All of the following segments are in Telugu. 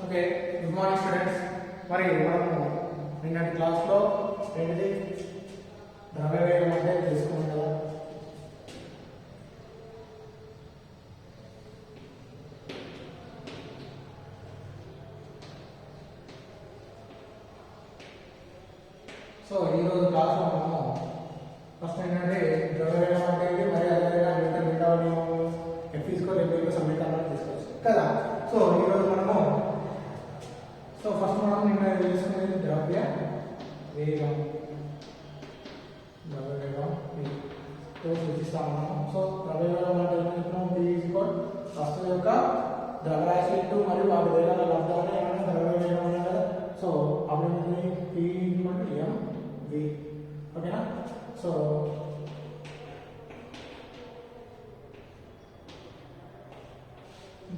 Okay, good morning students. మరి మనము నిన్నటి క్లాస్లో ఏంటిది ద్రవ్యవేగం అంటే తెలుసుకున్నాం కదా. సో ఈరోజు క్లాస్లో మనము ఫస్ట్ ఏంటంటే ద్రవ్యవేగం అంటే ఏంటి, మరి అదేవిధంగా రెండవ నియమం ఎఫ్ సమీకరణాలు తీసుకోవచ్చు కదా. సో ఈరోజు మనము ఫస్ట్ మనం నిన్న తెలుసుకునేది ద్రవ్య వేగం సూచిస్తాము మనం. సో ద్రవ్య వేగం అంటే ఏం చెప్తున్నాం, P ఈక్వల్ వస్తువు యొక్క ద్రవ్యరాశి ఇంటూ మరియు వాటి వేగాల లబ్ధాన్ని ఏమైనా ద్రవ్య వేగం అన్నాం కదా. సో అప్పుడు P ఈక్వల్ mv, ఓకేనా. సో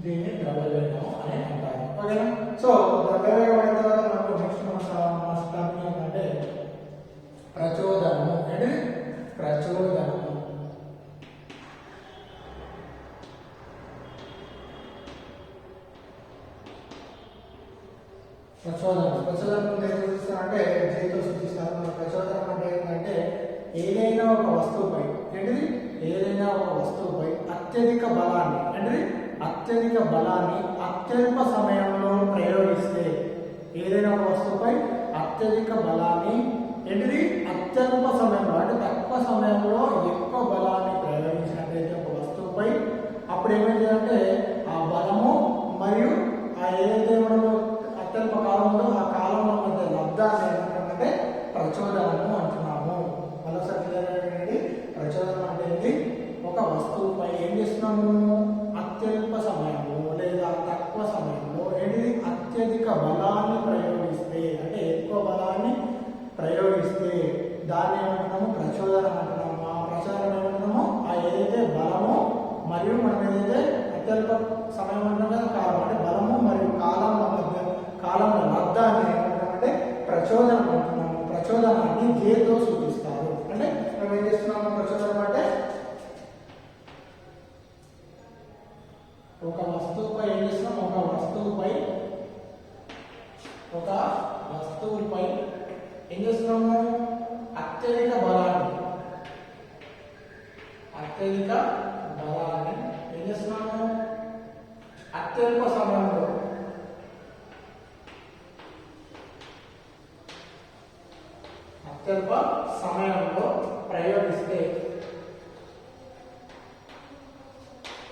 దీన్ని ద్రవ్యవేగం అని అంటారు, ఓకేనా. సో ద్రవ్యవేగం అయిన తర్వాత మనకు నెక్స్ట్ మన టాపిక్ ఏంటంటే ప్రచోదనము. ఏంటి ప్రచోదనము? ప్రచోదనం ఏం సూచిస్తారంటే జైతో సూచిస్తారు. మన ప్రచోదనం అంటే ఏంటంటే ఏదైనా ఒక వస్తువుపై అత్యధిక బలాన్ని అత్యల్ప సమయంలో ప్రయోగిస్తే, ఏదైనా ఒక వస్తువుపై అత్యధిక బలాన్ని అత్యల్ప సమయంలో అంటే తక్కువ సమయంలో ఎక్కువ బలాన్ని ప్రయోగించినట్లయితే ఒక వస్తువుపై అప్పుడు ఏమైందంటే ఆ బలము మరియు ఆ ఏదైతే మనము అత్యల్ప కాలంలో ఆ కాలంలో మధ్య లబ్ధాన్ని ఏమంటామంటే ప్రచోదనము అంటున్నాము. మరోసారి ప్రచోదనం అంటే ఏంటి, ఒక వస్తువుపై ఏం చేస్తున్నాము, అత్యల్ప సమయంలో లేదా తక్కువ సమయంలో అత్యధిక బలాన్ని ప్రయోగిస్తే, అంటే ఎక్కువ బలాన్ని ప్రయోగిస్తే దాన్ని ఏమంటున్నాము, ప్రచోదనం అంటున్నాము. ఆ ప్రచోదనం ఏమంటున్నాము, ఆ ఏదైతే బలము మరియు మనం ఏదైతే అత్యల్ప సమయం అంటున్నాం కదా, కాలం అంటే బలము మరియు కాలంలో లబ్ధాన్ని ఏమంటున్నామంటే ప్రచోదనం అంటున్నాము. ప్రచోదనాన్ని జేతో సూచిస్తారు. అంటే మనం ఏం చేస్తున్నాము, ప్రచోదనం అంటే ఒక వస్తువుపై ఏం చేస్తున్నాం, ఒక వస్తువుపై ఏం చేస్తున్నాము, అత్యధిక బలాన్ని ఏం చేస్తున్నాము, అత్యల్ప సమయంలో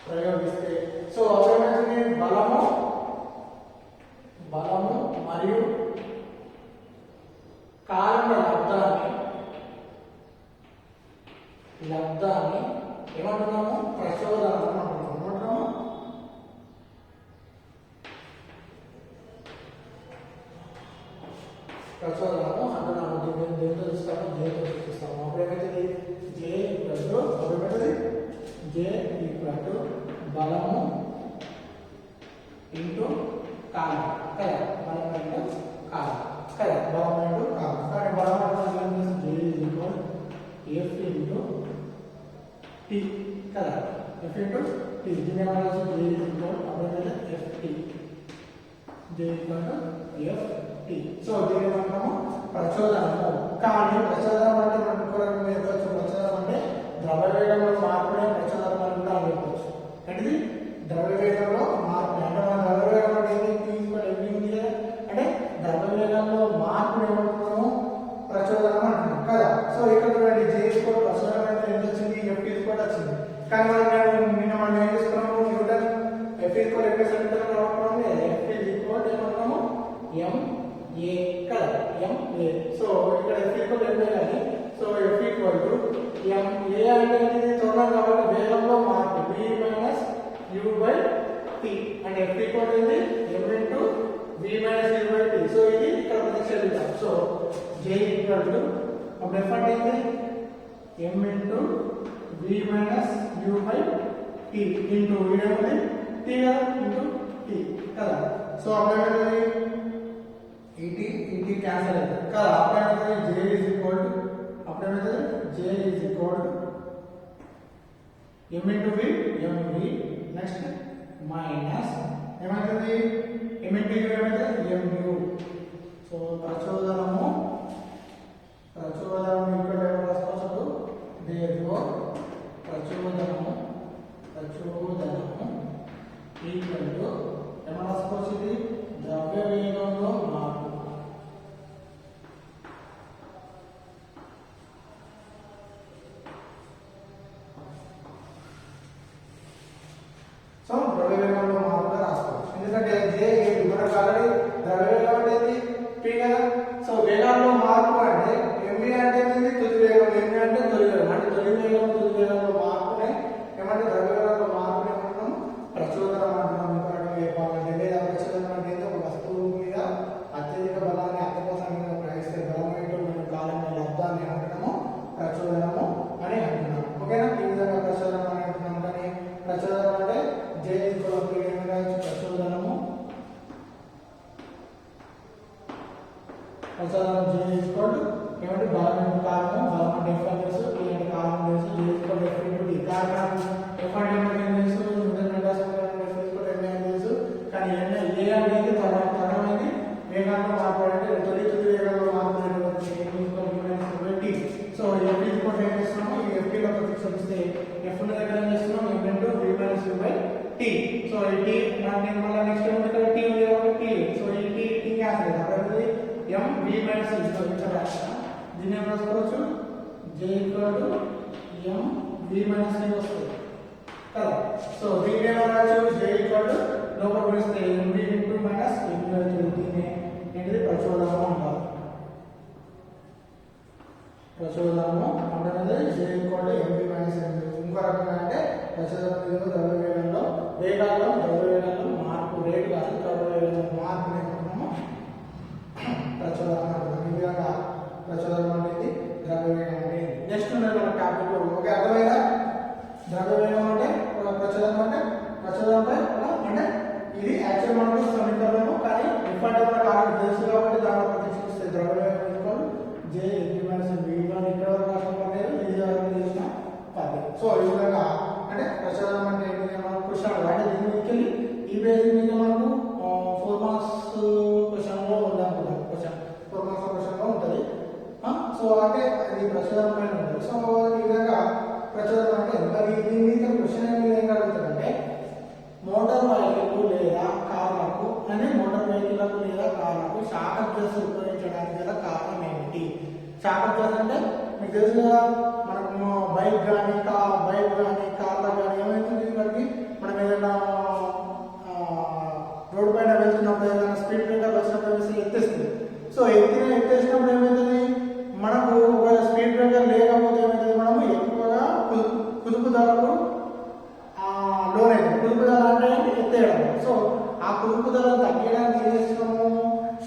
ప్రయోగిస్తే సో అవేమైతే బలము మరియు కాలంలో లబ్ధాన్ని ఏమంటున్నాము, ప్రచోదనం అంటున్నాము. ప్రచోదనము అంటున్నాము. దేంతో చూస్తాము, జేతో చూపిస్తాము. అప్పుడు ఏమైతుంది, జే ఈక్వల్ టు బలము ఇంటూ కాలం కదా. బలం ఇంటూ కాలం కదా. బలం ఇంటూ కాలం కానీ బలం అంటే J equal F into T కదా. ఎఫ్ ఇంటూ టీ, దీని ఏమన్నా జే ఈక్వల్ అప్పుడు FT, J equal to FT. So దీని ఏమంటాము, ప్రచోదనము. కానీ ప్రచోదనం అంటే మనం ఇంకోరకంగా చెప్పవచ్చు, ప్రచోదనం అంటే ద్రవ్యవేగంలో మార్పునే ప్రచోదనం అని కూడా చెప్పవచ్చు. అంటే ద్రవ్యవేగంలో మార్పు అంటే మన ద్రవ్యవేగం అంటే ఉంది కదా, అంటే ద్రవ్యవేగంలో మార్పుని ఏమంటున్నాము, ప్రచోదనం అంటున్నాం కదా. సో ఇక్కడ చూడండి, జే ఈక్వల్ ప్రచోదనం అయితే ఎంత వచ్చింది, ఎఫ్ ఈక్వల్ వచ్చింది. కానీ నిన్న మనం ఏం చేసుకున్నాము, న్యూటన్ ఎఫ్ ఈక్వల్ ఎఫ్ సమీకరణం రావడం లేదు. ఎఫ్ ఈక్వల్ ఏమంటున్నాము, ఎంఏ కదా, ఎంఏ. సో ఇక్కడ ఎఫ్ ఈక్వల్ ఎంఏ కానీ, so F equal to MA అంటే త్వరణం కాబట్టి వేగంలో మార్పు v minus u by t అంటే ఎఫ్ ఈక్వల్ ఏంటి, m into v minus u by t. So ఇది ఇక్కడ ప్రతిక్షేపిద్దాం. సో j ఈక్వల్ టు అప్పుడు ఎఫ్ అంటే ఏంటి, m into v minus u by t into ఇదేమిటి t కదా, ఇంటూ t కదా. సో అప్పుడు ఏమవుతుంది, ఈటీ క్యాన్సల్ అవుతుంది కదా. అప్పుడు ఏమవుతుంది, j is equal to m into v mv next minus ఏమవుతుంది m into MT ఏమైతే MU. సో ప్రచోదనము ఇక్కడ రాసుకోవచ్చు. therefore ప్రచోదనము ఈక్వల్ టు ఏమన్నా రాసుకోవచ్చు, ఇది ద్రవ్య వేగంలో మార్పు. సో ద్రవ్య వేగంలో మార్పుగా రాసుకోవచ్చు. ఎందుకంటే J మనకు ఆల్రెడీ ద్రవ్య వేగం అంటే P కదా. సో వేగాల్లో మార్పు అంటే MV అంటే ఏంటి, తుది వేగం. MV అంటే తొలి వేగం. అంటే తొలి వేగంలో మార్పునే ఏమంటే ద్రవ్య వేగంలో మార్పునే ఏమంటున్నాం, ప్రచోదనం అంటున్నాం. ఇంకొకటి చెప్పాలంటే లేదా ప్రచోదనం అంటే ఒక వస్తువు మీద అత్యధిక బలాన్ని అత్యవసరంగా ప్రయోగిస్తే బలం ఏంటో మనం కాలం లబ్ధాన్ని అంటున్నాము ప్రచోదనము అని అంటున్నాం. ఓకేనా? ఈ విధంగా ప్రచోదనం అని అంటున్నాం. కానీ ప్రచోదనం అంటే J ప్రచోదనము ఏమంటే బలం అంటే కారణం, బలం అంటే F అని తెలుసు, P అంటే కారణం తెలుసు, J F ఇంటూ D. కారణం F అంటే ఏం తెలుసు, తెలుసు. కానీ ఏ అనేది తరమైంది వేగాల్లో మార్పు అంటే తొలి వేగంలో మార్పు T. సో F ఏం చేస్తున్నాము, ఈ FP లో ప్రతిక్షేపిస్తే F దగ్గర ఏం చేస్తున్నాం, M into V minus U by T. So ఈ T మళ్ళీ నెక్స్ట్ ఏముంది ఇక్కడ T ఉంది కాబట్టి T. సో ఈ T క్యాన్సిల్ అవుతుంది. అప్పుడు M V మైనస్ U చూపించాలి. దీన్ని ఏం రాసుకోవచ్చు, J equal to M V minus U వస్తుంది కదా. సో దీన్ని ఏం రాయొచ్చు, J ఈక్వల్ టు లోపల గురిస్తే MV ఇంటూ మైనస్ MV అవుతుంది. దీన్ని ఏంటిది ప్రచోదనము అంటారు. ప్రచోదనము అంటే J equal to MV minus MV. ఇంకో రకంగా అంటే ప్రచోదనం ద్రవ్య వేగంలో మార్పు రేటు కాదు, ద్రవ్య వేగంలో మార్పు నేర్చుకున్నాము ప్రచోదనం అంటారు. ఈ విధంగా ప్రచోదనం అనేది ద్రవ్య వేగం అంటే. నెక్స్ట్ మన టాపిక్ ఓకే అర్థమైందా? ద్రవ్య వేగం అంటే ప్రచోదనం అంటే ఇది యాక్చువల్ మనకు సమీకరణము. కానీ F అంటే మనకు ఆల్రెడీ తెలుసు కాబట్టి దానిలో ప్రతిక్షేపిస్తే ద్రవ్య వేగం J మైనస్ V ఇక్కడ వరకు రాసుకోలేదు, ఇది వరకు తెలిసిన పద్ధతి. సో ఈ విధంగా అంటే ప్రచోదనం అంటే ఏంటి మనం క్వశ్చన్ అంటే దీని మీదకి వెళ్ళి ఈ బేసిక్ మీద మనకు 4 మార్క్స్ క్వశ్చన్లో ఉందనుకుంటాం. 4 మార్క్స్ క్వశ్చన్లో ఉంటుంది. సో అంటే అది ప్రచోదనం పైన ఉంటుంది. సో ఈ విధంగా ప్రచోదనం అంటే మరి దీని మీద క్వశ్చన్ ఏం అడుగుతారంటే మోటార్ వెహికల్ లేదా కార్లకు షాక్ అబ్జర్వర్స్ ఉపయోగించడానికి గల కారణం ఏమిటి? షాక్ అబ్జర్వర్స్ అంటే మీకు తెలుసు కదా, మనకు బైక్ కానీ కార్లో కానీ ఏమైతుంది, మనకి మనం ఏదైనా రోడ్డు పైన వెళ్తున్నప్పుడు ఏదైనా స్పీడ్ బ్రేకర్ వచ్చినప్పుడు ఎత్తేస్తుంది. సో ఎత్తేసినప్పుడు ఏమవుతుంది, మనకు ఒక స్పీడ్ బ్రేకర్ లేకపోతే ఏమవుతుంది, మనము ఎక్కువగా కుదుపు ధరకు లోన్ అవుతుంది. కుదుపు ధర అంటే ఎత్తేయడం. సో ఆ కుదుపు ధరను తగ్గడానికి ఏం చేస్తున్నాము,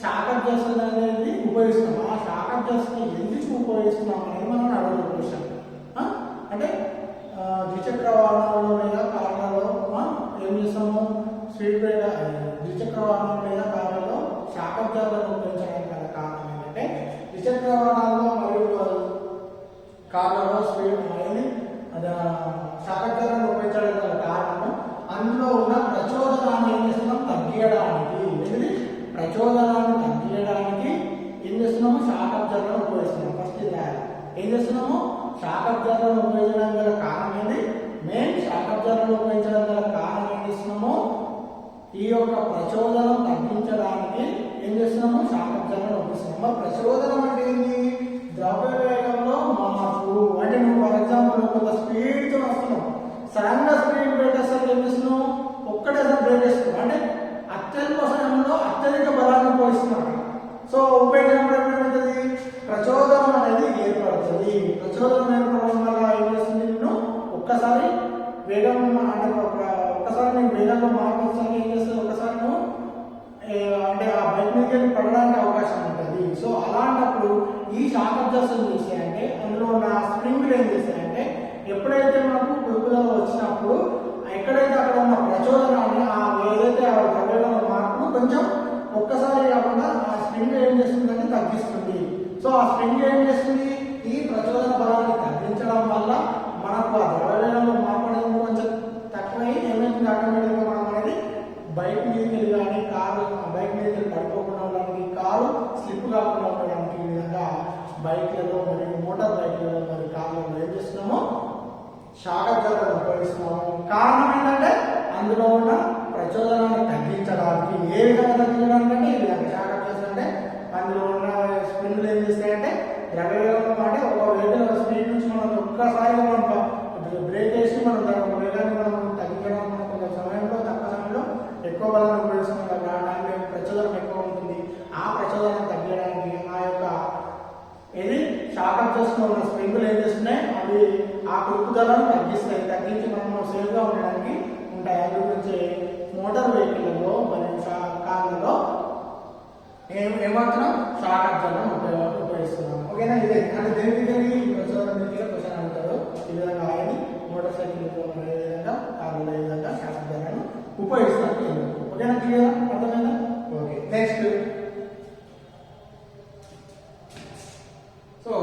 షాక్ అబ్జర్వర్స్ అనేది ఉపయోగిస్తున్నాము. ఆ షాక్ అబ్జర్వర్స్ని ఎందుకు ఉపయోగిస్తున్నాం అనేది మనం అడుగుతాం క్వశ్చన్. అంటే ద్విచక్ర వాహనాల్లో లేదా కార్లలో ఏం చేస్తాము, స్పీడ్ బ్రేకర్ ద్విచక్ర వాహనం లేదా కార్లలో షాక్ అబ్జర్వర్లను ఉపయోగించడానికి గల కారణం ఏంటంటే ద్విచక్ర వాహనాల్లో మరియు కార్లలో స్పీడ్ షాక్ అబ్జర్వర్లను ఉపయోగించడానికి గల కారణము అందులో ఉన్న ప్రచోదనాన్ని ఏం చేస్తున్నాం తగ్గించడానికి. ఏంటిది ప్రచోదనాన్ని తగ్గించడానికి ఏం చేస్తున్నాము, షాక్ అబ్జర్వర్లను ఉపయోగిస్తున్నాము. ఫస్ట్ ఇది ఏం చేస్తున్నాము, షాక్ అబ్జర్వర్లను ఉపయోగించడానికి గల కారణం ఏంటి, మెయిన్ షాక్ అబ్జర్వర్లను ఉపయోగించడానికి గల కారణం ఏం చేస్తున్నాము, ఈ యొక్క ప్రచోదనం తగ్గించడానికి ఏం చేస్తున్నాము, షాక్ అబ్జర్వర్లను ఉపయోగిస్తున్నాము. మరి ప్రచోదనం అంటే ఏంటి, ద్రవ్య వేగంలో మార్పు. అంటే నువ్వు ఫర్ ఎగ్జాంపుల్ కొంత స్పీడ్తో వస్తున్నావు, సడన్ గా స్పీడ్ బ్రేకర్స్ ఏం చేస్తున్నావు, ఒక్కటేసారి బ్రేక్ చేస్తున్నావు, అంటే అత్యల్ప సమయంలో అత్యధిక బలాన్ని ఉపయోగిస్తున్నావు. సో ఉపయోగించినప్పుడు ఏమవుతుంది, ప్రచోదనం అనేది ఏర్పడుతుంది. ప్రచోదనం ఏర్పడడం వల్ల ఏం చేస్తుంది, నేను ఒక్కసారి వేగం అంటే ఒక్కసారి నేను వేగంలో మార్పు వచ్చాక ఏం చేస్తుంది, ఒక్కసారి నువ్వు అంటే ఆ బైక్ మీదకి వెళ్ళి పడడానికి అవకాశం ఉంటుంది. సో అలాంటప్పుడు ఈ షాక్ అబ్జర్వర్స్ ఏం చేస్తాయంటే అందులో ఉన్న స్ప్రింగ్లు ఏం చేస్తాయంటే ఎప్పుడైతే మనకు కుదుపుదల వచ్చినప్పుడు ఎక్కడైతే అక్కడ ఉన్న ప్రచోదనాన్ని ఏదైతే ఆ ద్రవ్యంలో మార్పును కొంచెం ఒక్కసారి కాకుండా ఆ స్ప్రింగ్ ఏం చేస్తుందంటే తగ్గిస్తుంది. సో ఆ స్ప్రింగ్ ఏం చేస్తుంది, ఈ ప్రచోదన బలాన్ని తగ్గించడం వల్ల మనకు ఆ ద్రవ్యంలో మార్పు అనేది కొంచెం తక్కువై ఏమైతుంది, ఆటోమేటిక్గా మనం అనేది బైక్ మీదకి వెళ్ళి కానీ కారు బైక్ స్లిప్ కాకుండా ఉండడానికి ఈ విధంగా బైక్లలో మరియు మోటార్ బైక్లలో మరియు కార్లలో ఏం చేస్తున్నాము, షాక్ అబ్జార్బర్లను ఉపయోగిస్తున్నాము. కారణం ఏంటంటే అందులో ఉన్న ప్రచోదనాన్ని తగ్గించడానికి. ఏ విధంగా తగ్గించడానికి అంటే ఈ విధంగా షాక్ అబ్జార్బర్స్ అంటే అందులో ఉన్న స్ప్రింగ్లు ఏం చేస్తాయంటే ద్రవ్యవేగం అంటే ఒక వెహికల్ స్పీడ్ నుంచి మనం ఒక్కసారిగా మనం బ్రేక్ వేసి మనం దాని వేగాన్ని మనం తగ్గించడం కొంత సమయంలో తక్కువ సమయంలో ఎక్కువ బలాన్ని ఉపయోగిస్తున్నాం కదా, దానికి ప్రచోదనం ఎక్కువ ఉంటుంది. ఆ ప్రచోదనం తగ్గడానికి ఆ యొక్క ఇది షాక్ అబ్జార్బర్స్ లో ఉన్న స్ప్రింగులు ఏం చేస్తున్నాయి, అవి ఆ కురుకుదలను తగ్గిస్తాయి, తగ్గించి మనం సేఫ్గా ఉండడానికి ఉంటాయి. అందు గురించి మోటార్ వెహికల్లో మరియు కార్లలో ఏమాత్రం షాక్ అబ్జార్బర్ ఉపయోగిస్తున్నాం. ఓకేనా, ఇదే అంటే దేనికి ప్రచోదనం క్వశ్చన్ అడుగుతారు. ఈ విధంగా ఆయన మోటార్ సైకిల్ ఏ విధంగా కార్లలో ఏ విధంగా షాక్ అబ్జార్బర్లను ఉపయోగిస్తాను. ఓకేనా, క్లియర్, అర్థమైందా? Okay, next. సో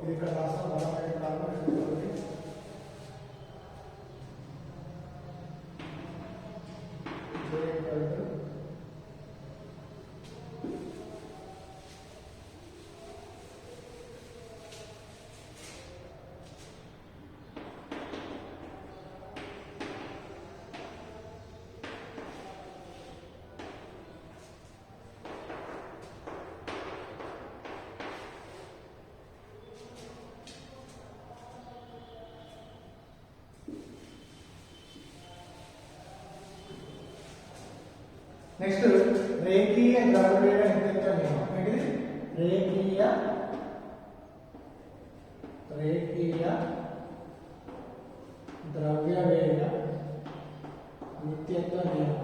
ఇది ఇక్కడ రాష్ట్రం బలమైన కారణం నెక్స్ట్ రేఖీయ ద్రవ్యవేగ నిత్యత్వ నియమం. ఏంటిది? రేఖీయ ద్రవ్యవేగ నిత్యత్వ నియమం.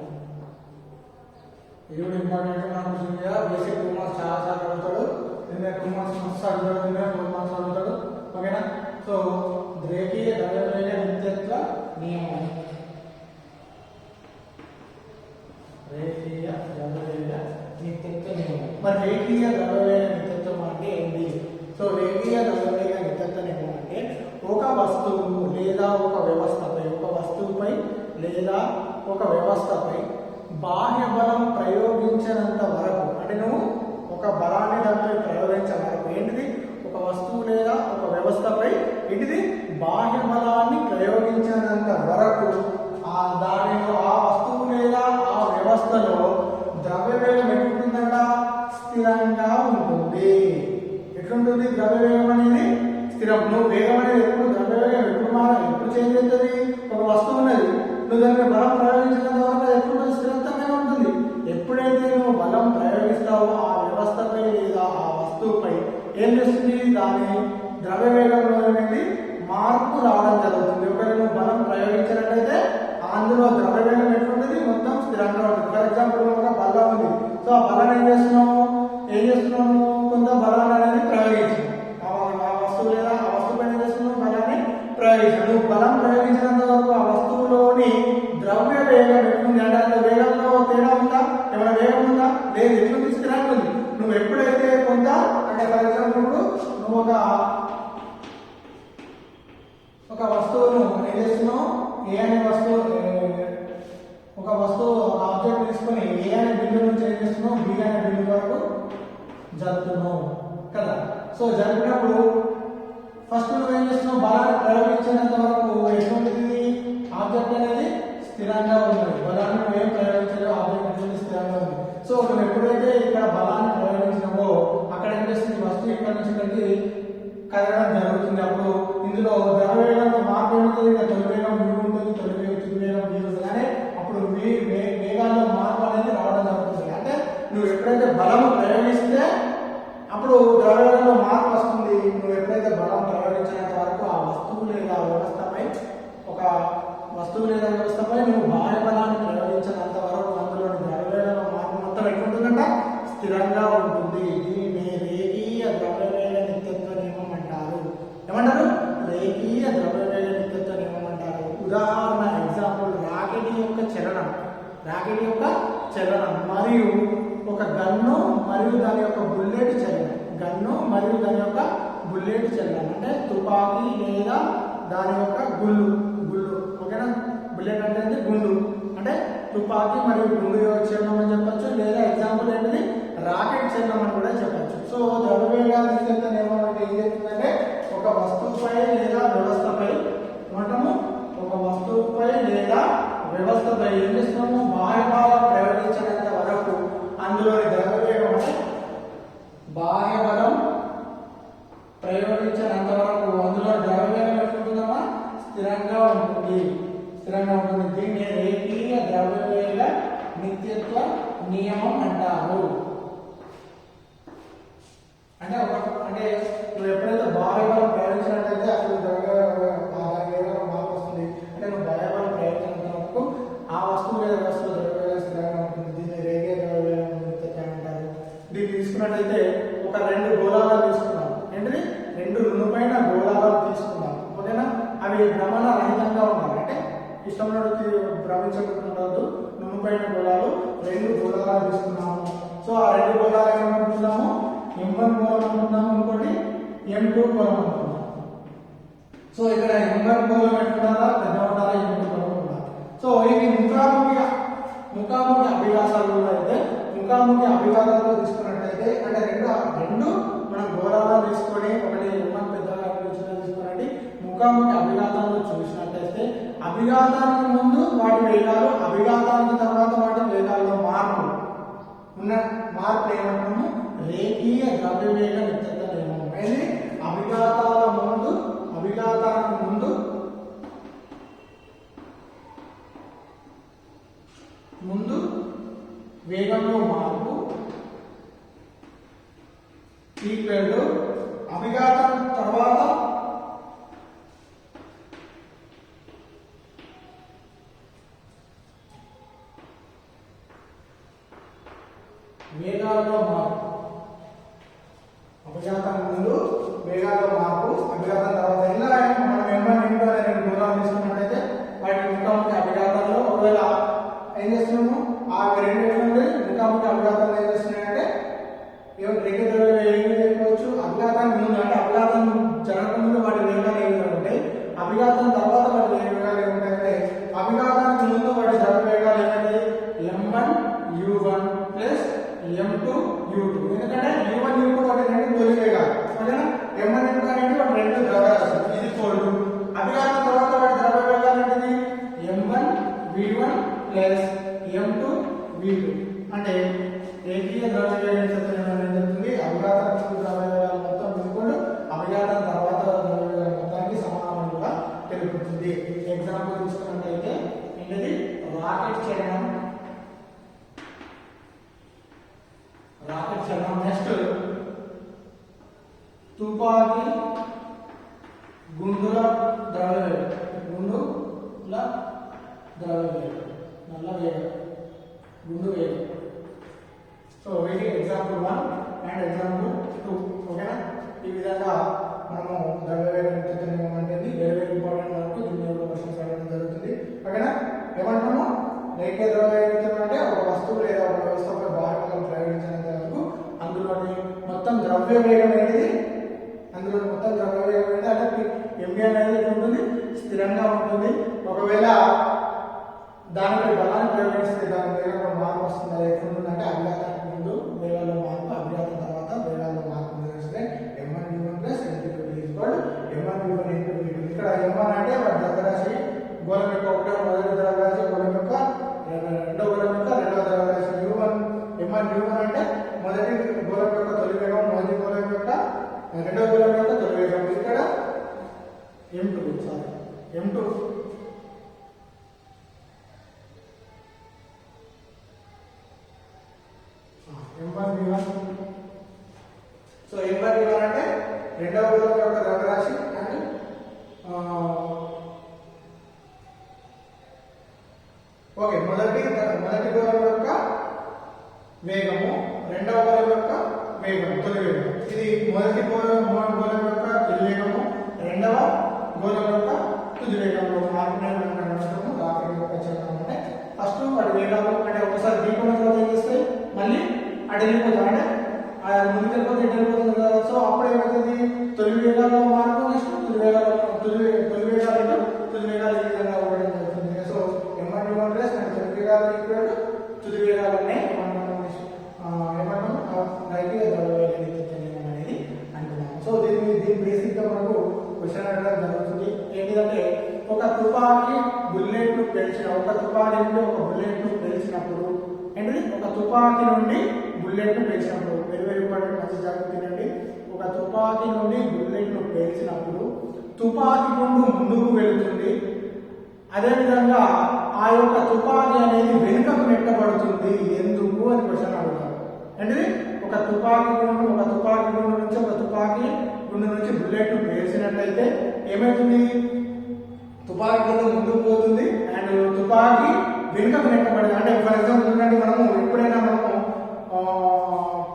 ఇది కూడా ఇంపార్టెంట్. మనం బేసిక్ 2 మార్క్స్ చాలా సార్లు అడుగుతాడు. నిన్న 2 మార్క్స్ మస్తు అడుగుతాడు, నిన్న 4 మార్క్స్ అడుగుతాడు. ఓకేనా, సో రేఖీయ ద్రవ్యవేగ నిత్యత్వ నియమం. రేఖీయ ద్రవ్యవేగ నిత్యత్వ నియమం. మరి రేఖీయ ద్రవ్యవేగ నిత్యత్వం అంటే ఏంటి? సో రేఖీయ ద్రవ్యవేగ నిత్యత్వ నియమం అంటే ఒక వస్తువు లేదా ఒక వస్తువుపై లేదా ఒక వ్యవస్థపై బాహ్య బలం ప్రయోగించినంత వరకు, అంటే నువ్వు ఒక బలాన్ని దానిపై ప్రయోగించే వరకు ఏంటిది, ఒక వస్తువు లేదా ఒక వ్యవస్థపై ఏంటిది బాహ్య బలాన్ని ప్రయోగించినంత వరకు ఆ వస్తువు లేదా ఆ వ్యవస్థలో ద్రవ్యవేగం ఎట్లుంటుందంట, స్థిరంగా ఉంటుంది. ఎట్లుంటుంది ద్రవ్యవేగం అనేది? స్థిరం. నువ్వు వేగం అనేది ఎప్పుడు ద్రవ్యవేగం ఎప్పుడు చేంజ్ అవుతుంది? ఒక వస్తువు ఉన్నది, నువ్వు దానికి బలం ప్రయోగించినంత వరకు ఎప్పుడు స్థిరంగా ఉంటుంది. ఎప్పుడైతే నువ్వు బలం ప్రయోగిస్తావో ఆ వ్యవస్థపై లేదా ఆ వస్తువుపై ఏం చేస్తుంది, దాని ద్రవ్యవేగంలో అనేది మార్పు రావడం జరుగుతుంది. ఒకవేళ నువ్వు బలం ప్రయోగించినట్లయితే అందులో ద్రవ్యవేగం ఎట్లుంటుంది, మొత్తం స్థిరంగా ఉంటుంది. ఫర్ ఎగ్జాంపుల్ ఒక బలం ఉంది. సో ఆ బలాన్ని ఏం చేస్తున్నావు కొంత బలాన్ని అనేది ప్రయోగించు. ఆ వస్తువు లేదా ఆ వస్తువు పైన చేస్తున్నావు బలాన్ని ప్రయోగించు. నువ్వు బలం ప్రయోగించినంత వరకు ఆ వస్తువులోని ద్రవ్య వేగం ఎట్లుంది అంటే అందులో వేగంలో తేడా ఉందా, ఏమైనా వేగం ఉందా, లేదు, ఎట్లుంది, స్థిరంగా ఉంది. నువ్వు ఎప్పుడైతే కొంత అంటే ఫర్ ఎగ్జాంపుల్ నువ్వు ఒక వస్తువును ఏం చేస్తున్నావు, ఏ అనే ఒక వస్తువు ఆబ్జెక్ట్ తీసుకొని ఏ అనే బిందువు నుంచి ఏం చేస్తున్నావు, బి అనే బిందువు వరకు జరుపుతున్నావు కదా. సో జరిపినప్పుడు ఫస్ట్ నువ్వు ఏం చేస్తున్నావు, బలాన్ని ప్రయోగించినంత వరకు ఎటువంటిది ఆబ్జెక్ట్ అనేది స్థిరంగా ఉంది. బలాన్ని నువ్వు ఏం ప్రయోగించలేవు, ఆబ్జెక్ట్ అనేది స్థిరంగా ఉంది. సో నువ్వు ఎప్పుడైతే ఇక్కడ బలాన్ని ప్రయోగించినావో అక్కడ ఏం చేస్తుంది, వస్తువు ఇక్కడ నుంచి ఇక్కడికి కదలడం జరుగుతుంది. అప్పుడు ఇందులో ద్రవ్యవేగంలో మార్పు ఉంటుంది. తొలి వేగం v ఉంటుంది, తొలి వేగం v ఉంటుంది. కానీ అప్పుడు వేగాల్లో మార్పు అనేది రావడం జరుగుతుంది. అంటే నువ్వు ఎప్పుడైతే బలం ప్రయోగిస్తే అప్పుడు ద్రవ్యవేగంలో మార్పు వస్తుంది. నువ్వు ఎప్పుడైతే బలం ప్రయోగించినంత వరకు ఆ వస్తువు లేదా వ్యవస్థపై నువ్వు బాహ్య బలాన్ని ప్రయోగించినంత వరకు అందులోని ద్రవ్యవేగంలో మార్పు మొత్తం ఎట్లుంటుందంట, స్థిరంగా ఉంటుంది. దీనిని రేఖీయ ద్రవ్యవేగ నిత్యత్వ నియమం అంటారు. ఏమంటారు? రేఖీయ ద్రవ్యవేగ నిత్యత్వ నియమం అంటారు. ఉదాహరణ ఎగ్జాంపుల్ రాకెట్ యొక్క చలనం మరియు ఒక గన్ను మరియు దాని యొక్క బుల్లెట్ చలనం. అంటే తుపాకీ లేదా దాని యొక్క గుళ్ళు. ఓకేనా, బుల్లెట్ అంటే గుండు, అంటే తుపాకీ మరియు గుండు చలనం అని చెప్పొచ్చు, లేదా ఎగ్జాంపుల్ ఏంటిది రాకెట్ చలనం అని కూడా చెప్పొచ్చు. సో ద్రవ్యవేగాల నిత్యత్వ నియమం అంటే ఏం చెప్తుందంటే ఒక వస్తువుపై లేదా వ్యవస్థపై ఏమంటాము, ఒక వస్తువుపై లేదా వ్యవస్థపై ఏం చేస్తున్నాము, బాహ్య బలం ప్రయోగించినంత వరకు అందులోని ద్రవ్యవేగం అంటే బాహ్య బలం ప్రయోగించినంత వరకు అందులో ద్రవ్యవేగం ఎట్లుంటుందమ్మా, స్థిరంగా ఉంటుంది. దీన్ని రేఖీయ ద్రవ్యవేగ నిత్యత్వ నియమం అంటారు. అంటే నువ్వు ఎప్పుడైతే బాహ్య బలం ప్రయోగించినట్లయితే అసలు ద్రవ్యవేగం మార్పు వస్తుంది. అంటే నువ్వు బాహ్య బలం ప్రయోగించినంత వరకు ఆ వస్తువు లేదా వస్తువు ద్రవ్యవేగం స్థిరంగా ఉంటుంది. దీన్ని రేఖీయ ద్రవ్యవేగ నిత్యత్వం అంటారు. దీన్ని తీసుకున్నట్లయితే ఒక 2 గోళాలు తీసుకున్నాం, ఏంటిది 2 నునుపైన గోళాలు తీసుకున్నాం, ఓకేనా. అవి భ్రమణ రహితంగా ఉండాలి, అంటే ఇష్టంలో భ్రమించకుండా నునుపైన గోళాలు 2 గోళాలు తీసుకున్నాము. సో ఆ 2 గోళాలు ఏమనుకుంటున్నాము, M1 గోళం అనుకుంటున్నాము, ఇంకోటి M2 గోళం అనుకుంటున్నాము. సో ఇక్కడ M1 గోళం ఎట్లుండాలా, పెద్ద ఉండాలా, M2 గోళం ఉండాలి. సో ఇవి ముఖాముఖి అభిఘాతాలు అయితే ముఖాముఖి అభిఘాతాల్లో తీసుకున్నట్లయితే అంటే రెండు మనం గోళాలను తీసుకొని ఒకటి M1 పెద్దగా తీసుకున్నట్టు ముఖాముఖి అభిఘాతాల్లో చూసినట్లయితే అభిఘాతానికి ముందు వాటి వేగాలు, అభిఘాతానికి తర్వాత వాటి వేగాల్లో మార్పు ఏమంటాము, రేఖీయ ద్రవ్యవేగ నిత్యత్వ నియమం. అనేది అభిఘాతానికి ముందు వేగంలో మార్పు ఈక్వల్ టు అభిఘాతం తర్వాత వేగాల్లో మార్పు. అభిఘాతం ముందు వేగాల్లో మార్పు, అభిఘాతం తర్వాత ఇలా మనం M1 M2 అనే 2 గోళాలు తీసుకున్నట్లయితే వాటి ముఖాముఖి అభిఘాతాల్లో ఒకవేళ ఏం చేస్తున్నాము, ఆ 2 ఎట్లుంటే ముఖాముఖి అభిఘాతాలు ఏం చేస్తున్నాయంటే రేఖీయ ద్రవ్యవేగం ఏం చెప్పవచ్చు, అభిఘాతానికి ముందు అంటే అభిఘాతం జరగకముందు వాటి వేగాలు ఏ విధంగా ఉంటాయి, అభిఘాతం తర్వాత వాటి వేగాలు ఏముంటాయంటే అభిఘాతానికి ముందు వాటి ద్రవ్యవేగాలు ఏమంటాయి, M1 U1 plus M2 U2. ఎందుకంటే U1 U2 వాటి 2 తొలి వేగాలు, ఓకేనా. M1 M2 అనేది వాటి 2 ద్రవ్యరాశులు. ఇది కోల్డ్. అభిఘాతం తర్వాత వాటి ద్రవ్యవేగాలు ఏంటిది, M1 V1 plus M2 V2. అంటే రేఖీయ ద్రవ్యవేగ నిత్యత్వ నియమం ఏం చెప్తుంది, అభిఘాతం ద్రవ్యవేగాలు మొత్తం తీసుకొని అభిఘాతం తర్వాత ద్రవ్యవేగాల మొత్తానికి సమానం కూడా తెలుపుతుంది. ఎగ్జాంపుల్ తీసుకున్నట్లయితే ఏంటిది రాకెట్ చలనం. నెక్స్ట్ తుపాకీ గుండుల ద్రవ్యవేగం, నల్ల వేగం, గుండు వేగం. సో ఇది ఎగ్జాంపుల్ 1 అండ్ ఎగ్జాంపుల్ 2, ఓకేనా. ఈ విధంగా మనము ద్రవ్యవేగ నిత్యత్వ నియమం అనేది వెరీ ఇంపార్టెంట్ వరకు దీని మీద క్వశ్చన్స్ అడగడం జరుగుతుంది, ఓకేనా. ఏమంటాము, రేఖీయ ద్రవ్యవేగ నిత్యత్వం అంటే ఒక వస్తువు లేదా ఒక వ్యవస్థపై బాహ్య బలం ప్రయోగించినంత వరకు అందులోని మొత్తం ద్రవ్యవేగం అనేది అంటే MV అనేది ఉంటుంది, స్థిరంగా ఉంటుంది. ఒకవేళ దానిపై బలాన్ని ప్రయోగిస్తే దాని వేగంలో మార్పు వస్తుంది. అది ఎట్లుంటుందంటే అభిఘాతానికి ముందు వేగాల్లో మార్పు, అభిఘాతం తర్వాత వేగాల్లో మార్పు నిర్వహిస్తే M1 U1 plus M2 M1 U1 N2 V2. ఇక్కడ M1 అంటే వాటి ద్రవ్యరాశి గోళం యొక్క మొదటి ద్రవ్యరాశి, గోళం యొక్క రెండవ గోళం యొక్క రెండవ ద్రవ్యరాశి. M1 U1 అంటే మొదటి గోళం యొక్క తొలి వేగం, మొదటి గోళం యొక్క రెండవ గోళం యొక్క తొలి వేగం. ఇక్కడ M2 M1 V1. So M1 V1 అంటే రెండవ గోళం యొక్క ద్రవ్యరాశి అండ్ ఓకే మొదటి గోళం యొక్క వేగము, రెండవ గోళం యొక్క వేగం, తొలి వేగం. ఇది మొదటి గోళం యొక్క తొలి వేగము, రెండవ గోళం యొక్క తుది వేగంలో మార్పునే రాకెట్ యొక్క చలనం. అంటే ఫస్ట్ వాటి వేగాలు అంటే ఒకసారి ఢీకొన్న తర్వాత ఏం చేస్తాయి, మళ్ళీ అటు వెళ్ళిపోతాం, అంటే ముందుకు వెళ్ళిపోతే ఇటు వెళ్ళిపోతుంది కదా. సో అప్పుడు ఏమవుతుంది, తొలి వేగాల్లో మార్పు, నెక్స్ట్ తుది వేగాలు ఈ విధంగా ఉండడం జరుగుతుంది. సో M1 U1 ప్లస్ తొలి వేగాలు ఈక్వల్ తుది వేగాలనే ఏమంటాము నైతిక ద్రవ్యవేగ నిత్యత్వం అనేది అంటున్నాము. సో దీని బేసిక్గా మనకు క్వశ్చన్ అడగడం జరుగుతుంది. ఏంటిదంటే ఒక తుపాకీ బుల్లెట్ పేల్చిన ఒక తుపాకీ నుండి ఒక బుల్లెట్ పేల్చినప్పుడు ఏంటిది ఒక తుపాకీ నుండి బుల్లెట్ పేల్చినప్పుడు వెరీ వెరీ ఇంపార్టెంట్ మంచి జరుగుతుందండి. ఒక తుపాకీ నుండి బుల్లెట్ పేల్చినప్పుడు తుపాకీ ముందుకు వెళుతుంది. అదేవిధంగా ఆ యొక్క తుపాకీ అనేది వెనుకకు నెట్టబడుతుంది. ఎందుకు అని క్వశ్చన్ అడుగుతారు. అంటే ఒక తుపాకీ గుండు నుంచి ఒక తుపాకీ గుండు నుంచి బుల్లెట్ పేల్చినట్లయితే ఏమవుతుంది? తుపాకీ గుండు ముందుకు పోతుంది అండ్ తుపాకీ వెనుకకు నెట్టబడింది. అంటే ఫర్ ఎగ్జాంపుల్ చూడండి, ఎప్పుడైనా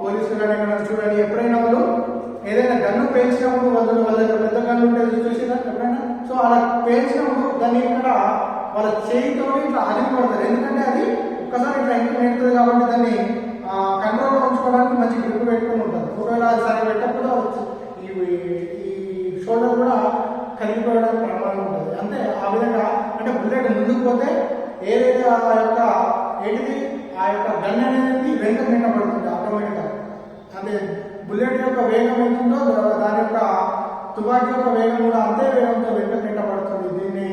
పోలీసులు కానీ చూడండి, ఎప్పుడైనా వాళ్ళు ఏదైనా గన్ను పేల్చినప్పుడు వాళ్ళ పెద్ద గన్ను ఉంటుంది చూసినా ఎప్పుడైనా, సో అలా పేల్చినప్పుడు దాన్ని ఇక్కడ వాళ్ళ చేయితో ఇట్లా ఆగిపోతారు. ఎందుకంటే అది ఒక్కసారి ఇట్లా ఇంటికి నెడుతుంది కాబట్టి దాన్ని కంట్రోల్లో ఉంచుకోవడానికి మంచి గ్రిప్ పెట్టుకుని ఉంటారు. ఒకవేళ అది సరి పెట్టకపోతే ఈ షోల్డర్ కూడా కరిగిపోయడానికి ప్రమాదం ఉంటుంది. అంటే ఆ విధంగా అంటే బుల్లెట్ ముందుకు పోతే ఏదైతే ఆ యొక్క గన్ అనేది వెనుక నిండబడుతుంది ఆటోమేటిక్గా. అంటే బుల్లెట్ యొక్క వేగం ఎంతుందో దాని యొక్క తుపాకీ యొక్క వేగం కూడా అంతే వేగంతో వెనుక నిండబడుతుంది. దీన్ని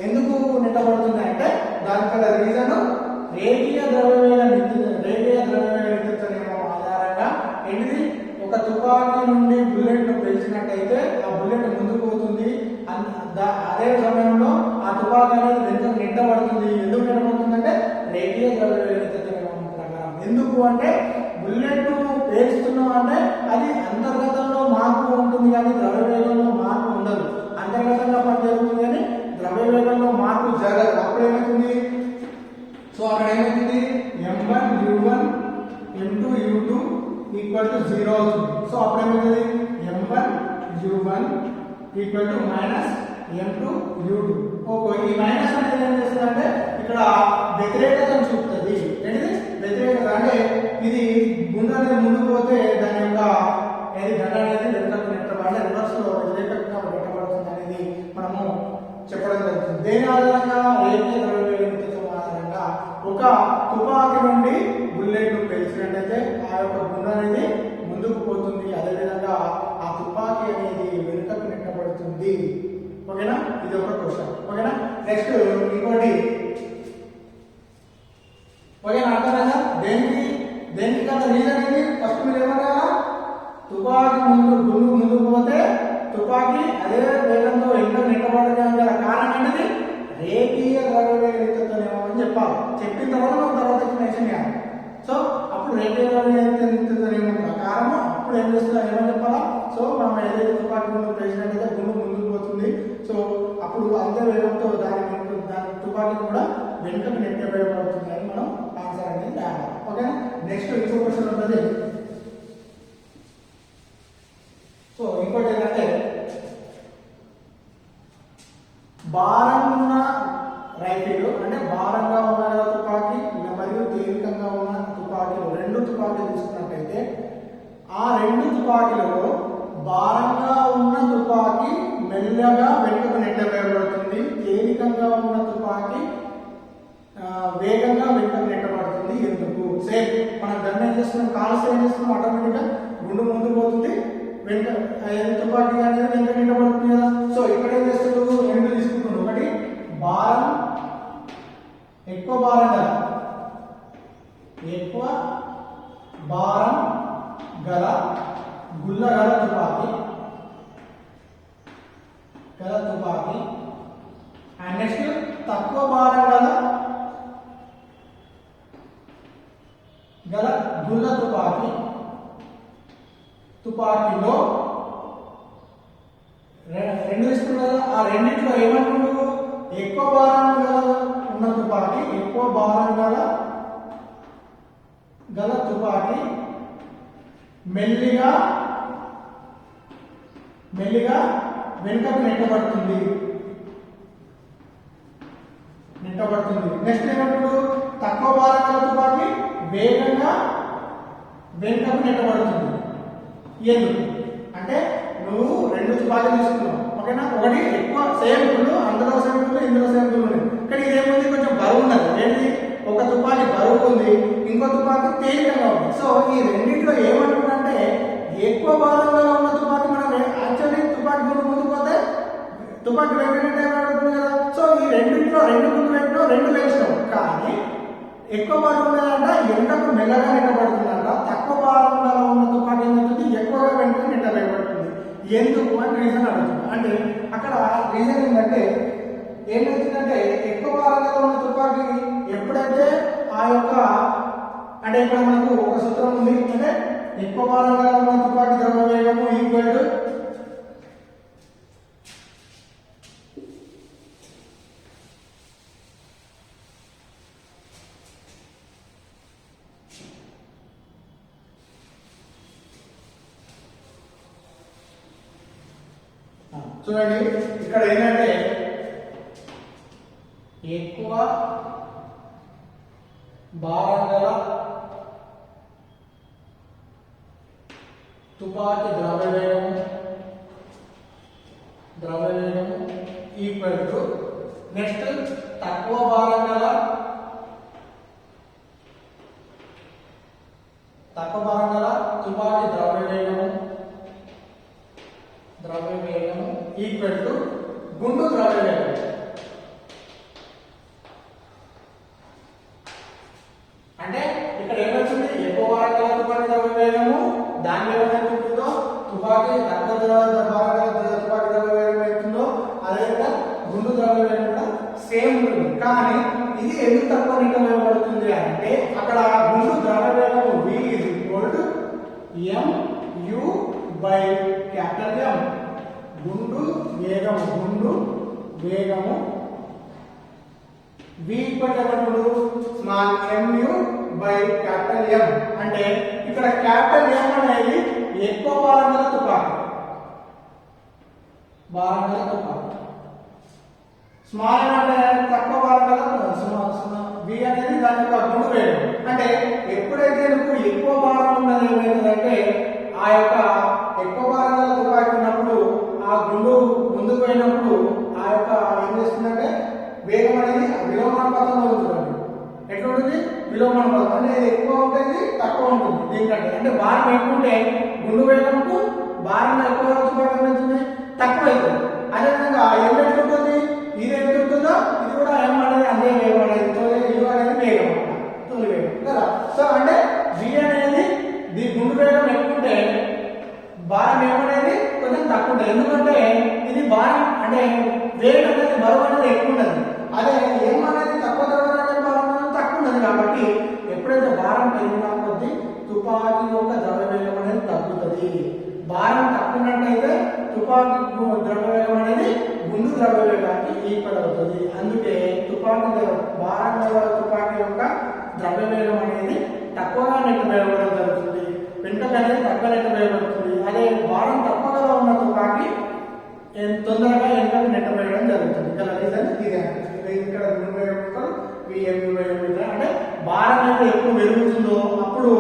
ఎందుకు నిండబడుతుంది అంటే దానికల రీజన్ రేఖీయ ద్రవ్యవేగ నిత్యత్వ నియమం ఆధారంగా ఏంటిది ఒక తుపాకీ నుండి బుల్లెట్ ను పేల్చినట్టయితే ఆ బుల్లెట్ ముందుకు పోతుంది. అదే సమయంలో ఆ తుపాకీ అనేది వెనుక నిండబడుతుంది. ఎందుకు నిండబడుతుందంటే రేఖీయ ద్రవ్యవేగ నిత్యత్వ నియమం ప్రకారం. ఎందుకు అంటే బుల్లెట్ పేలుస్తున్నాం అంటే అది అంతర్గతంలో మార్పు ఉంటుంది కానీ ద్రవ్యవేగంలో మార్పు ఉండదు. అంతర్గతంగా పని జరుగుతుంది కానీ ద్రవ్యవేగంలో మార్పు జరగదు. అప్పుడు ఏమవుతుంది? సో అక్కడ ఏమవుతుంది? m1 u1 m2 u2 equal to 0 అవుతుంది. సో అప్పుడు ఏమవుతుంది? m1 u1 equal to minus m2 u2. Okay, ఈ మైనస్ అనేది ఏం చేస్తుంది అంటే ఇక్కడ వ్యతిరేకతను చూపుతుంది. ఏంటిది వ్యతిరేకత అంటే ఇది గుండు అనేది ముందుకు పోతే దాని యొక్క గంట అనేది వెనుకకు నెట్టబడి రివర్స్ లో వ్యతిరేకంగా నెట్టబడుతుంది అనేది మనము చెప్పడం జరుగుతుంది. దేని ఆధారంగా? రేఖీయ ద్రవ్యవేగ నిత్యత్వం ఆధారంగా ఒక తుపాకీ నుండి బుల్లెట్ పేల్చినట్టయితే ఆ యొక్క గుండు అనేది ముందుకు పోతుంది. అదేవిధంగా ఆ తుపాకీ అనేది వెనుకకు నెట్టబడుతుంది. ఓకేనా? ఇది ఒక క్వశ్చన్. ఓకేనా? నెక్స్ట్ ఇంకోటి. ఓకేనా? అర్థమైందా? దేనికి కదా రీజన్ ఏంటి? ఫస్ట్ మీరు ఏమన్నా తుపాకీ గుండు ముందుకు పోతే తుపాకీ అదే వేగంతో వెనుక నెట్టబడడానికి గల కారణం ఏంటిది? రేఖీయ ద్రవ్యవేగ నిత్యత్వ నియమం అని చెప్పాలి. చెప్పిన తర్వాత మనం తర్వాత ఎక్స్ప్లెనేషన్ చేయాలి. సో అప్పుడు రేఖీయ ద్రవ్యవేగ నిత్యత్వ నియమం ప్రకారం అప్పుడు ఏం చేస్తున్నా ఏమని చెప్పాలా? సో మనం ఏదైతే తుపాకీ ముందు పేసినట్టయితే గుండు ముందుకు పోతుంది. సో అప్పుడు అంతే వేగంతో దాని తుపాకీ కూడా వెనుకకు నెట్టబడుతుంది అని మనం ఆన్సర్ అనేది రాయాలి. ఓకేనా? నెక్స్ట్ ఇంకో క్వశ్చన్ ఉంటుంది. సో ఇంకోటి ఏంటంటే భారం ఉన్న రైఫిల్ అంటే భారంగా ఉన్న తుపాకీ మరియు తేలికంగా ఉన్న తుపాకీలు రెండు తుపాకీలు తీసుకున్నట్టయితే ఆ రెండు తుపాకీలలో భారంగా ఉన్న తుపాకీ మెల్లగా వెనుకకు నెట్టబడుతుంది. తేలికంగా ఉన్న తుపాకీ వేగంగా వెనుకకు నెట్టబడుతుంది. ఎందుకు? సేమ్ మనం గన్ ఏం చేస్తున్నాం, కాల్స్ ఏం చేస్తున్నాం, ఆటోమేటిక్గా గుండు ముందు పోతుంది, వెనుక తుపాకీ అనేది వెనుక నెట్టబడుతుంది కదా. సో ఇక్కడ ఏం చేస్తున్నాడు? రెండు తీసుకుంటున్నాడు. ఒకటి భారం ఎక్కువ భారం గల గుల్ల గల తుపాకీ అండ్ నెక్స్ట్ తక్కువ భారం గల గుల్ల తుపాకీలో రెండు తీసుకున్నారు కదా. ఆ రెండింటిలో ఏమంటున్నారు? ఎక్కువ భారం ఉన్న తుపాకీ ఎక్కువ భారం గల తుపాకీ మెల్లిగా వెనుకకు నెట్టబడుతుంది. నెక్స్ట్ ఏమంటాడు? తక్కువ భారం గల తుపాకీ వేగంగా వెనుకకు నెట్టబడుతుంది. ఎందుకు అంటే నువ్వు రెండు తుపాకీలు తీసుకున్నావు. ఓకేనా. ఒకటి ఎక్కువ సేమ్ గుండు, అందులో సేమ్ గుండు, ఇందులో సేమ్ గుండు ఉన్నాయి. కానీ ఇదేముంది కొంచెం బరువు ఉన్నది. ఏంటి, ఒక తుపాకీ బరువు ఉంది, ఇంకో తుపాకీ తేలికగా ఉంది. సో ఈ రెండింటిలో ఏమంటుందంటే ఎక్కువ భారంగా ఉన్న తుపాకీ మనం యాక్చువల్లీ తుపాకీ గుండు ముందుకు పోతే తుపాకీ వెంటనే పడుతుంది కదా. సో ఈ రెండింటిలో రెండు గుండు పెట్టినాం, రెండు వేసినాం. కానీ ఎక్కువ భారం ఉన్నదంట వెనుకకు మెల్లగా నెట్టబడుతుందంట, తక్కువ భారంగా ఉన్న తుపాకీ ఏమవుతుంది ఎక్కువగా వెనుక నెట్టబడుతుంది. ఎందుకు అని రీజన్ అడుగుతుంది. అంటే అక్కడ రీజన్ ఏంటంటే ఏమవుతుందంటే ఎక్కువ భారంగా ఉన్న తుపాకీ ఎప్పుడైతే ఆ యొక్క అంటే ఇక్కడ మనకు ఒక సూత్రం ఉంది. అంటే ఎక్కువ భారంగా ఉన్న తుపాకీ ద్రవ వేగము ఈక్వల్ టు చూడండి ఇక్కడ ఏంటంటే ఎక్కువ భారం గల తుపాకీ ద్రవ్యవేగము ఈక్వల్ టు నెక్స్ట్ తక్కువ భారం గల తుపాకీ ద్రవ్యవేగము ఈక్వల్ టు గుండు ద్రవ్యవేగం. అంటే ఇక్కడ ఏమవుతుంది, ఎక్కువ భారం గల తుపాకీ ద్రవ్యవేగము దాని ఏమైతే ఉంటుందో తుపాకీ తక్కువ భారం గల తుపాకీ ద్రవ్యవేగం అవుతుందో అదేవిధంగా గుండు ద్రవ్యవేగం కూడా సేమ్ ఉంటుంది. కానీ ఇది ఎందుకు తక్కువ నియమబడుతుంది అంటే అక్కడ గుండు ద్రవ్యవేగము v mu/M. గుండు వేగము v స్మాల్ mu/M. అంటే ఇక్కడ క్యాపిటల్ M అనేది ఎక్కువ భారం గల తుపాకీ, స్మాల్ m అంటే తక్కువ భారం గల v అనేది దాని యొక్క గుండు వేగం. అంటే ఎప్పుడైతే మీకు ఎక్కువ భారం ఉన్నది ఏమైందంటే ఆ యొక్క ఎక్కువ భారం గల తుపాకీ ఉన్నప్పుడు ఆ గుండు ముందుకు పోయినప్పుడు ఆ యొక్క ఏం చేస్తుందంటే వేగం అనేది విలోమానుపాతంలో ఉంటుంది. ఎట్లా ఉంటుంది, విలోమానుపాతం. అంటే ఇది ఎక్కువ ఉంటుంది, తక్కువ ఉంటుంది దీనికంటే. అంటే భారం ఎక్కువ ఉంటే గుండు వేగంకు భారం ఎక్కువ తుపాకీ ఏమవుతుంది, తక్కువ అవుతుంది. అదేవిధంగా ఏం ఎట్లుంటుంది, ఇది ఎంత ఉంటుందో ఇది కూడా ఏం అనేది అదే వేగం అనేది వేగం తొలి వేగం కదా. సో అంటే v అనేది దీని గుండు వేగం ఎక్కువ ఉంటే భారం ఏమనేది కొంచెం తక్కువ ఉంటుంది. ఎందుకంటే ఇది భారం అంటే వేగం అనేది బరువు అనేది ఎక్కువ ఉన్నది. అదే ఏమనేది తక్కువ భారం తక్కువ ఉన్నది. కాబట్టి ఎప్పుడైతే భారం పెరిగినా కొద్దీ తుపాకీ యొక్క ద్రవ్యవేగం అనేది తగ్గుతుంది. భారం తక్కువ ఉన్నట్టయితే తుపాకీ ద్రవ్యవేగం అనేది గుండు ద్రవ్యవేగానికి ఈక్వల్ అవుతుంది. అందుకే భారం గల తుపాకీ యొక్క ద్రవ్యవేగం అనేది తక్కువగా నెట్టవేయబడడం జరుగుతుంది, వెనుకకు అనేది తక్కువ నెట్టవేయబడుతుంది. అదే భారం తక్కువగా ఉన్న తుపాకీ తొందరగా వెనుకకు నెట్టవేయడం జరుగుతుంది. గల రీజన్ ఇదే. ఇక్కడ అంటే భారం అయితే ఎక్కువ పెరుగుతుందో అప్పుడు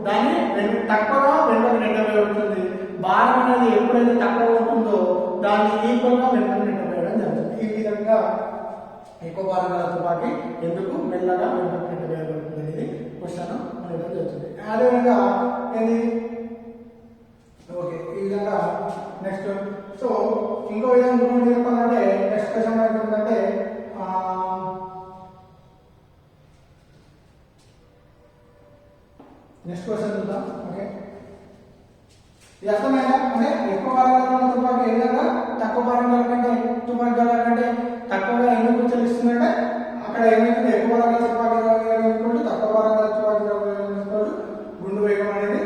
దాన్ని తక్కువగా వెనుకకు నెట్టవేయబడుతుంది. భారం అనేది ఎప్పుడైతే తక్కువ ఉంటుందో దాన్ని ఈక్వల్గా వెనుకకు నెట్టవేయడం జరుగుతుంది. ఈ విధంగా ఎక్కువ భారం గల తుపాకీ ఎందుకు మెల్లగా వెనుకకు నెట్టవేయబడుతుంది అనేది క్వశ్చన్ అడగడం జరుగుతుంది. అదేవిధంగా ఏంది ఓకే ఈ విధంగా నెక్స్ట్. సో ఇంకో విధంగా చెప్పాలంటే నెక్స్ట్ క్వశ్చన్ ఏంటంటే నెక్స్ట్ క్వశ్చన్ చూద్దాం. ఓకే ఇది అర్థమైనా అంటే ఎక్కువ భారం గల తుపాకీ ఏ విధంగా తక్కువ భారం గల కంటే తుపాకీ గల కంటే తక్కువగా ఎందుకు చెల్లిస్తుందంటే అక్కడ ఏమైతుంది, ఎక్కువ భారం గల తుపాకీ తక్కువ భారం గల తుపాకీ గుండు వేగం అనేది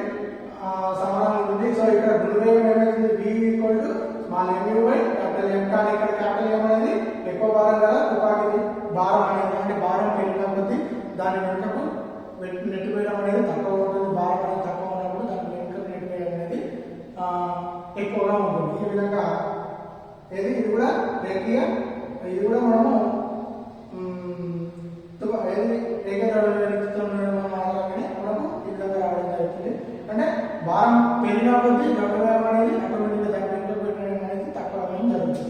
సమానం ఉంటుంది. సో ఇక్కడ గుండు వేగం ఏమైతుంది, v స్మాల్ mu/M. కానీ ఇక్కడ క్యాపిటల్ M అనేది ఎక్కువ భారం గల తుపాకీ భారం అనేది అంటే భారం పెరిగిన కొద్దీ దాని వెనుకకు నెట్టివేయడం అనేది తక్కువ ఉంటుంది. భారం అనేది తక్కువ ఉన్నప్పుడు దాని వెనుకకు నెట్టివేయడం అనేది ఎక్కువగా ఉంటుంది. ఈ విధంగా ఇది కూడా రేఖీయ, ఇది కూడా మనము రేఖీయ ఆధారంగానే మనకు ఈ విధంగా రావడం జరుగుతుంది. భారం పెరిగిన కొద్దీ ద్రవ్యవేగం అనేది ఆటోమేటిక్గా దాని వెనుక పెట్టడం అనేది తక్కువ జరుగుతుంది.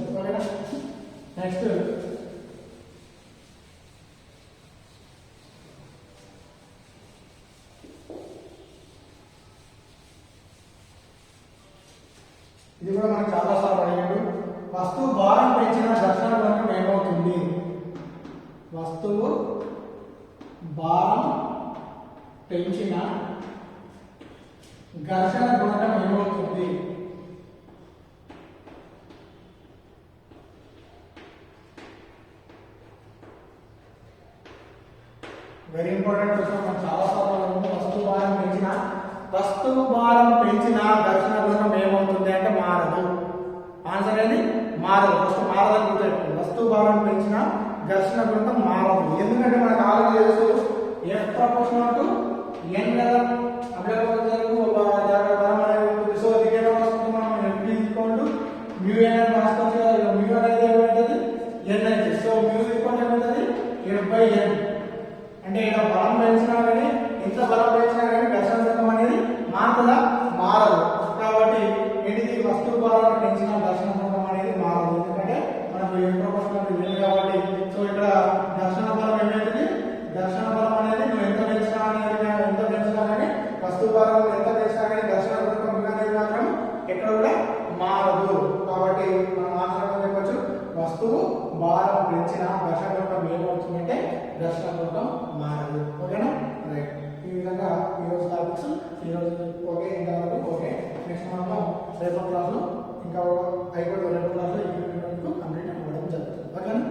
ఇది కూడా మనకు చాలా సార్లు అడిగాడు. వస్తువు భారం పెంచిన ఘర్షణ గుణకం ఏమవుతుంది? వస్తువు భారం పెంచిన ఘర్షణ గుణకం ఏమవుతుంది? Very important question. మనం చాలా సార్లు వస్తువు భారం పెంచిన ఘర్షణ గుణకం ఏమవుతుంది అంటే మారదు. ఆన్సర్ అనేది మారదు. ఫస్ట్ మారదని గుర్తుపెట్టుకోండి. వస్తువు భారం పెంచిన ఘర్షణ గుణకం మారదు. ఎందుకంటే మనకు ఆల్రెడీ తెలుసు F ప్రపోర్షనల్ టు n కదా. సో దీని ఎలా వస్తుంది? మనం F equal to mu n అని రాసుకోవచ్చు కదా. mu అనేది ఏమవుతుంది? n అయితే. సో mu ఈక్వల్ ఏమవుతుంది? F/n. అంటే ఇక్కడ బలం పెంచినా కానీ ఎంత బలం పెంచినా కానీ ఘర్షణ గుణకం అనేది మారుతుందా? మారదు. కాబట్టి ఏంటిది? వస్తువు భారం పెంచిన ఘర్షణ గుణకం అనేది మారదు. ఎందుకంటే మనకు F ప్రపోర్షనల్ టు n కాబట్టి. సో ఇక్కడ ఘర్షణ బలం ఏమవుతుంది? ఘర్షణ బలం అనేది నువ్వు ఎంత పెంచినా కానీ వస్తువు భారం ఎంత పెంచినా కానీ ఘర్షణ గుణకం అనేది మాత్రం ఎక్కడ కూడా మారదు. కాబట్టి మనం ఆన్సర్ చెప్పొచ్చు వస్తువు భారం పెంచిన ఘర్షణ గుణకం ఏమవుతుందంటే ఘర్షణ గుణకం మారదు. ఓకేనా? రైట్. ఈ విధంగా ఈరోజు టాపిక్స్ ఈరోజు ఓకే. ఇంతవరకు ఓకే. నెక్స్ట్ మనం రేపటి క్లాస్లో ఇంకా అయిపోతుంది. రేపటి క్లాస్లో ఈ కంప్లీట్ అవ్వడం జరుగుతుంది. ఓకేనా?